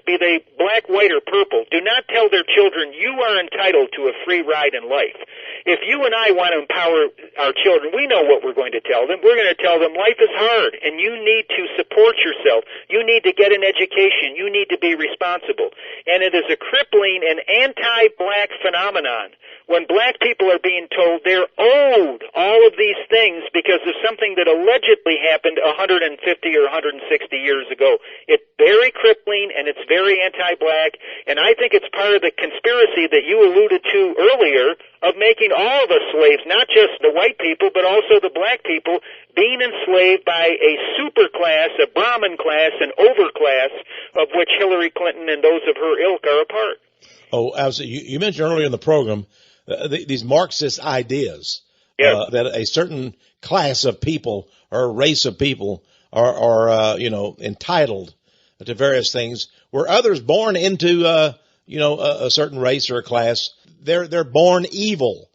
be they black, white, or purple, do not tell their children, you are entitled to a free ride in life. If you and I want to empower our children, we know what we're going to tell them. We're going to tell them life is hard, and you need to support yourself. You need to get an education. You need to be responsible. And it is a crippling and anti-black phenomenon when black people are being told they're owed all of these things because of something that allegedly happened 150 or 160 years ago. It's very crippling and it's very anti-black, and I think it's part of the conspiracy that you alluded to earlier of making all of us slaves, not just the white people, but also the black people, being enslaved by a super class, a Brahmin class, an overclass, of which Hillary Clinton and those of her ilk are a part. Oh, absolutely. You mentioned earlier in the program these Marxist ideas that a certain class of people or a race of people are entitled to various things, where others born into a certain race or a class, they're born evil,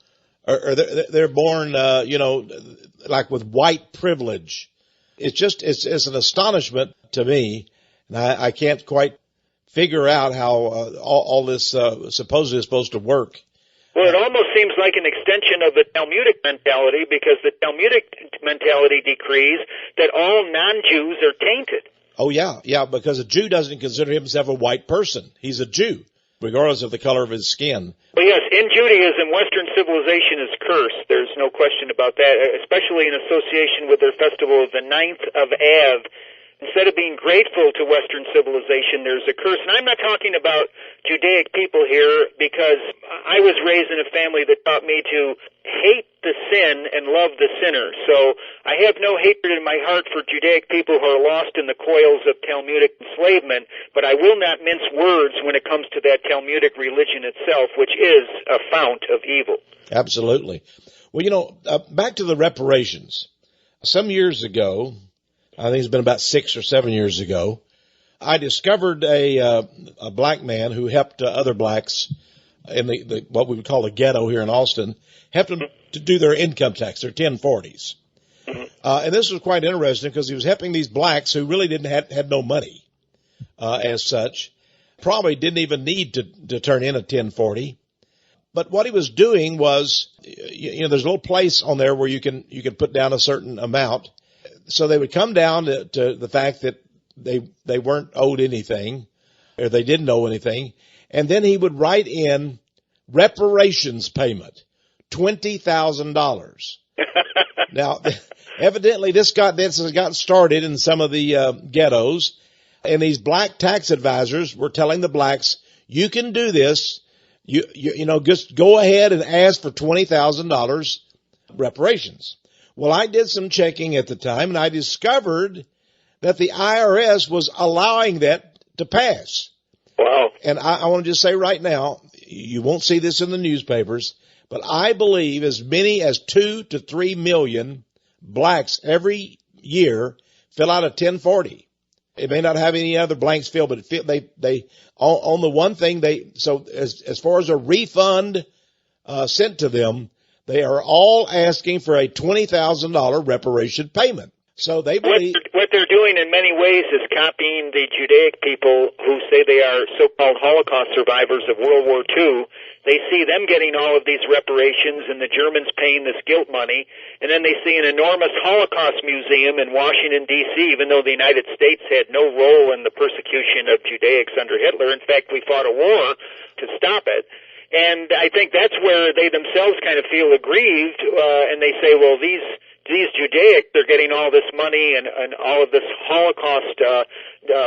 or they're born like with white privilege. It's an astonishment to me, and I can't quite figure out how all this supposedly is supposed to work. Well, it almost seems like an extension of the Talmudic mentality, because the Talmudic mentality decrees that all non-Jews are tainted. Oh, yeah, because a Jew doesn't consider himself a white person. He's a Jew, regardless of the color of his skin. Well, yes, in Judaism, Western civilization is cursed. There's no question about that, especially in association with their festival of the 9th of Av. Instead of being grateful to Western civilization, there's a curse. And I'm not talking about Judaic people here, because I was raised in a family that taught me to hate the sin and love the sinner. So I have no hatred in my heart for Judaic people who are lost in the coils of Talmudic enslavement, but I will not mince words when it comes to that Talmudic religion itself, which is a fount of evil. Absolutely. Well, back to the reparations. Some years ago, I think it's been about 6 or 7 years ago, I discovered a black man who helped other blacks in the what we would call the ghetto here in Austin, helped them to do their income tax, their 1040s. And this was quite interesting because he was helping these blacks who really had no money as such, probably didn't even need to turn in a 1040. But what he was doing was, there's a little place on there where you can put down a certain amount. So they would come down to the fact that they weren't owed anything, or they didn't owe anything, and then he would write in reparations payment, $20,000. Now, evidently this has gotten started in some of the ghettos, and these black tax advisors were telling the blacks, you can do this, just go ahead and ask for $20,000 reparations. Well, I did some checking at the time, and I discovered that the IRS was allowing that to pass. Wow. And I want to just say right now, you won't see this in the newspapers, but I believe as many as 2 to 3 million blacks every year fill out a 1040. It may not have any other blanks filled, but they on the one thing so as far as a refund sent to them, they are all asking for a $20,000 reparation payment. So they believe what they're doing in many ways is copying the Judaic people who say they are so-called Holocaust survivors of World War II. They see them getting all of these reparations and the Germans paying this guilt money, and then they see an enormous Holocaust museum in Washington, D.C., even though the United States had no role in the persecution of Judaics under Hitler. In fact, we fought a war to stop it. And I think that's where they themselves kind of feel aggrieved, and they say, well, these Judaics, they're getting all this money and all of this Holocaust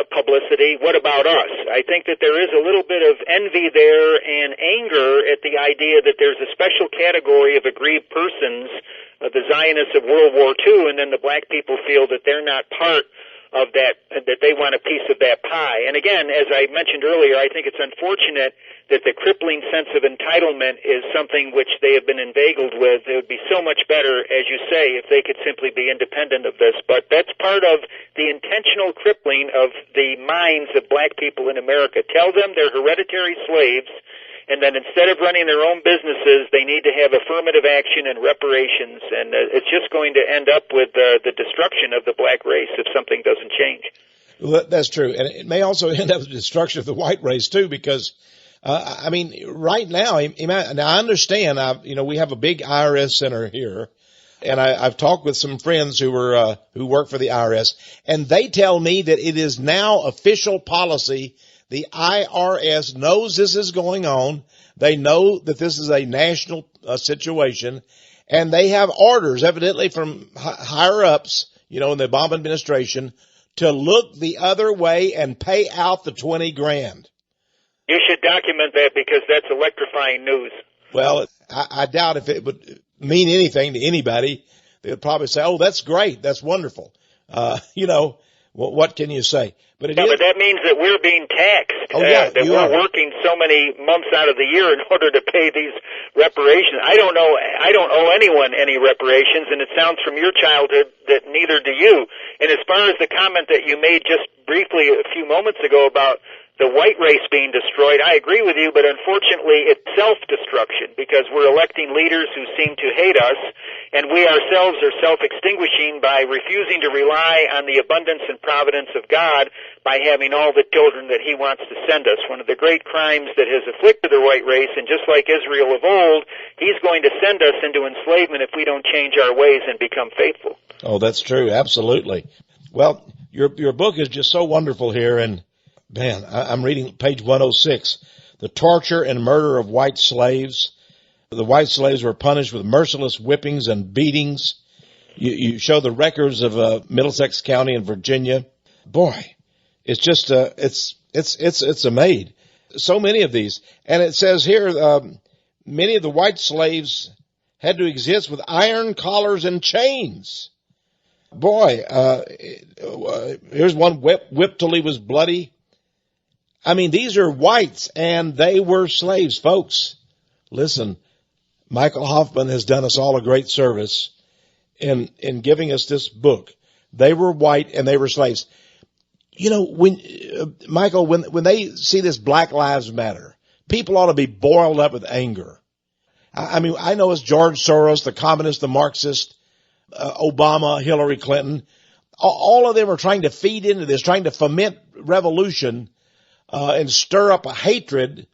publicity. What about us? I think that there is a little bit of envy there and anger at the idea that there's a special category of aggrieved persons, the Zionists of World War II, and then the black people feel that they're not part of that they want a piece of that pie. And again, as I mentioned earlier, I think it's unfortunate that the crippling sense of entitlement is something which they have been inveigled with. It would be so much better, as you say, if they could simply be independent of this. But that's part of the intentional crippling of the minds of black people in America. Tell them they're hereditary slaves, and then instead of running their own businesses, they need to have affirmative action and reparations, and it's just going to end up with the destruction of the black race if something doesn't change. Well, that's true, and it may also end up with the destruction of the white race too, because right now, I understand. We have a big IRS center here, and I've talked with some friends who work for the IRS, and they tell me that it is now official policy. The IRS knows this is going on. They know that this is a national situation, and they have orders, evidently from higher ups, in the Obama administration, to look the other way and pay out the $20,000. You should document that because that's electrifying news. Well, I doubt if it would mean anything to anybody. They would probably say, "Oh, that's great, that's wonderful." What can you say? But but that means that we're being taxed. Oh, yeah, that we're working so many months out of the year in order to pay these reparations. I don't owe anyone any reparations, and it sounds from your childhood that neither do you. And as far as the comment that you made just briefly a few moments ago about the white race being destroyed, I agree with you, but unfortunately it's self-destruction because we're electing leaders who seem to hate us, and we ourselves are self-extinguishing by refusing to rely on the abundance and providence of God by having all the children that He wants to send us. One of the great crimes that has afflicted the white race, and just like Israel of old, He's going to send us into enslavement if we don't change our ways and become faithful. Oh, that's true. Absolutely. Well, your book is just so wonderful here, and man, I'm reading page 106. The torture and murder of white slaves. The white slaves were punished with merciless whippings and beatings. You show the records of Middlesex County in Virginia. Boy, it's just it's amazing. So many of these, and it says here many of the white slaves had to exist with iron collars and chains. Boy, here's one whipped till he was bloody. I mean, these are whites, and they were slaves, folks. Listen, Michael Hoffman has done us all a great service in giving us this book. They were white, and they were slaves. Michael, when they see this Black Lives Matter, people ought to be boiled up with anger. I mean, I know it's George Soros, the communist, the Marxist, Obama, Hillary Clinton. All of them are trying to feed into this, trying to foment revolution, and stir up a hatred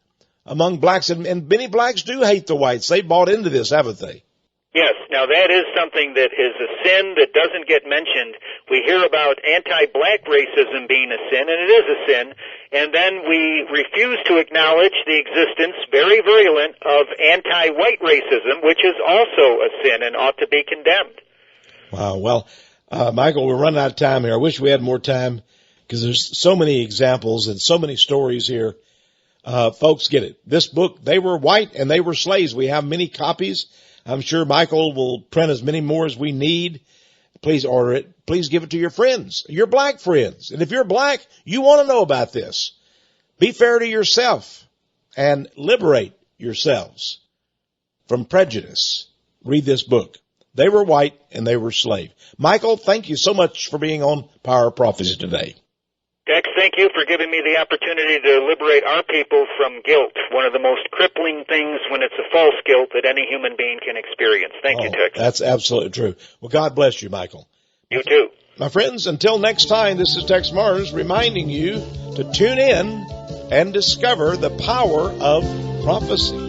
among blacks. And many blacks do hate the whites. They bought into this, haven't they? Yes. Now, that is something that is a sin that doesn't get mentioned. We hear about anti-black racism being a sin, and it is a sin. And then we refuse to acknowledge the existence, very virulent, of anti-white racism, which is also a sin and ought to be condemned. Wow. Well, Michael, we're running out of time here. I wish we had more time, because there's so many examples and so many stories here. Folks, get it. This book, They Were White and They Were Slaves. We have many copies. I'm sure Michael will print as many more as we need. Please order it. Please give it to your friends, your black friends. And if you're black, you want to know about this. Be fair to yourself and liberate yourselves from prejudice. Read this book. They Were White and They Were Slave. Michael, thank you so much for being on Power of Prophecy today. Tex, thank you for giving me the opportunity to liberate our people from guilt, one of the most crippling things when it's a false guilt that any human being can experience. Thank you, Tex. That's absolutely true. Well, God bless you, Michael. You too. My friends, until next time, this is Texe Mars reminding you to tune in and discover the power of prophecy.